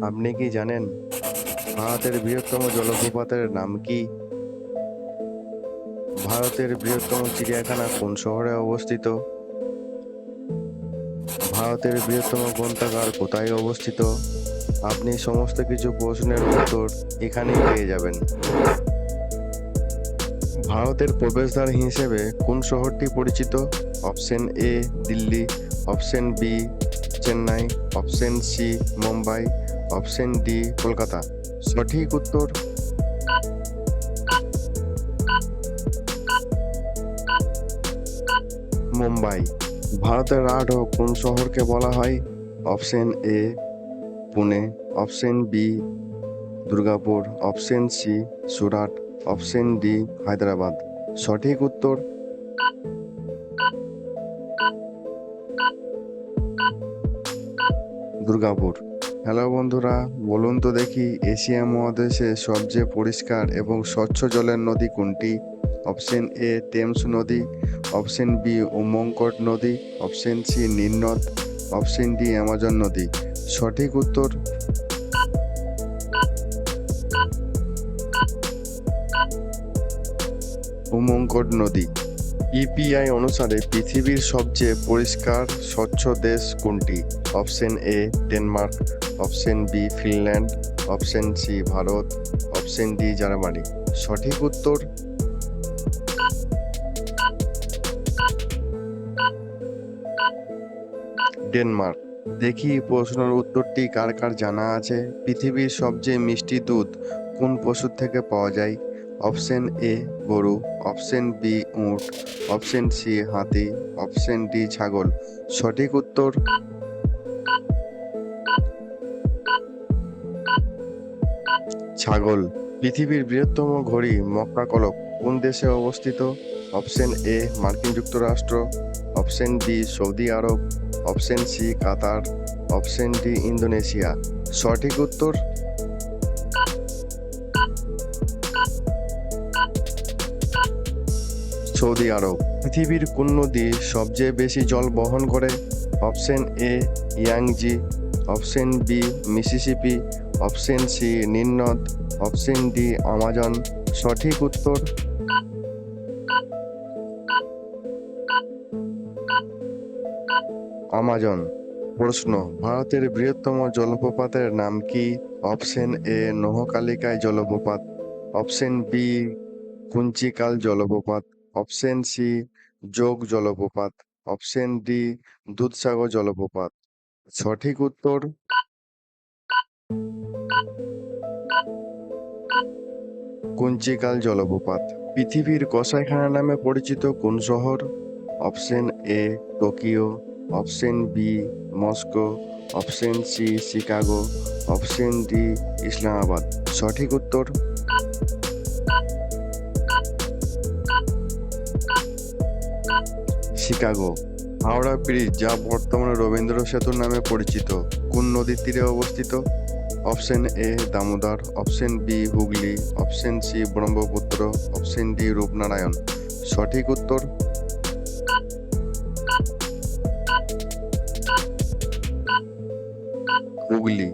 আপনি কি জানেন ভারতের বৃহত্তম জলপ্রপাতের নাম কি? ভারতের বৃহত্তম চিড়িয়াখানা কোন শহরে অবস্থিত? ভারতের বৃহত্তম গ্রন্থাগার কোথায় অবস্থিত? আপনি সমস্ত কিছু প্রশ্নের উত্তর এখানেই পেয়ে যাবেন। ভারতের প্রবেশদ্বার হিসেবে কোন শহরটি পরিচিত? Option A Delhi, option B Chennai, option C Mumbai, option D Kolkata. সঠিক উত্তর মুম্বাই। ভারতের রাঢ় কোন শহরকে বলা হয়? Option A Pune, option B Durgapur, option C Surat, option D Hyderabad. সঠিক উত্তর দুর্গাপুর। হ্যালো বন্ধুরা, বলুন তো দেখি এশিয়া মহাদেশে সবচেয়ে পরিষ্কার এবং স্বচ্ছ জলের নদী কোনটি? অপশন এ টেমস নদী, অপশন বি উমঙ্কট নদী, অপশন সি নীলনদ, অপশন ডি অ্যামাজন নদী। সঠিক উত্তর উমঙ্কট নদী। ইপিআই অনুসারে পৃথিবীর সবচেয়ে পরিষ্কার স্বচ্ছ দেশ কোনটি? Option A Denmark, option B Finland, option C Bharat, option D Germany. সঠিক উত্তর ডেনমার্ক। দেখি প্রশ্নের উত্তরটি কার কার জানা আছে। পৃথিবীর সবচেয়ে মিষ্টি দুধ কোন পশুর থেকে পাওয়া যায়? অপশন এ গরু, অপশন বি উট, অপশন সি হাতি, অপশন ডি ছাগল। সঠিক উত্তর ছাগল। পৃথিবীর বৃহত্তম ঘড়ি মক্কা কলক কোন দেশে অবস্থিত? অপশন এ মার্কিন যুক্তরাষ্ট্র, অপশন বি সৌদি আরব, option C Qatar, option D Indonesia. সঠিক উত্তর সৌদি আরব। পৃথিবীর কোন নদী সবচেয়ে বেশি জল বহন করে? Option A Yangtze, option B Mississippi, option C নীলনদ, অপশন ডি আমাজন। সঠিক উত্তর আমাজন। প্রশ্ন, ভারতের বৃহত্তম জলপ্রপাতের নাম কি? অপশন এ নোহকালিকায় জলপ্রপাত, অপশন বি কুঞ্চিকাল জলপ্রপাত, অপশন সি যোগ জলপ্রপাত, অপশন ডি দুধসাগর জলপ্রপাত। সঠিক উত্তর কুঞ্চিকাল জলপ্রপাত। পৃথিবীর কসাইখানা নামে পরিচিত কোন শহর? Option A Tokyo, option B Moscow, option C Chicago, option D Islamabad. সঠিক উত্তর শিকাগো। হাওড়া ব্রিজ যা বর্তমানে রবীন্দ্র সেতু নামে পরিচিত কোন নদীর তীরে অবস্থিত? Option A Damodar, option B Hooghly, option C Brahmaputra, option D Rupnarayan. সঠিক উত্তর হুগলি।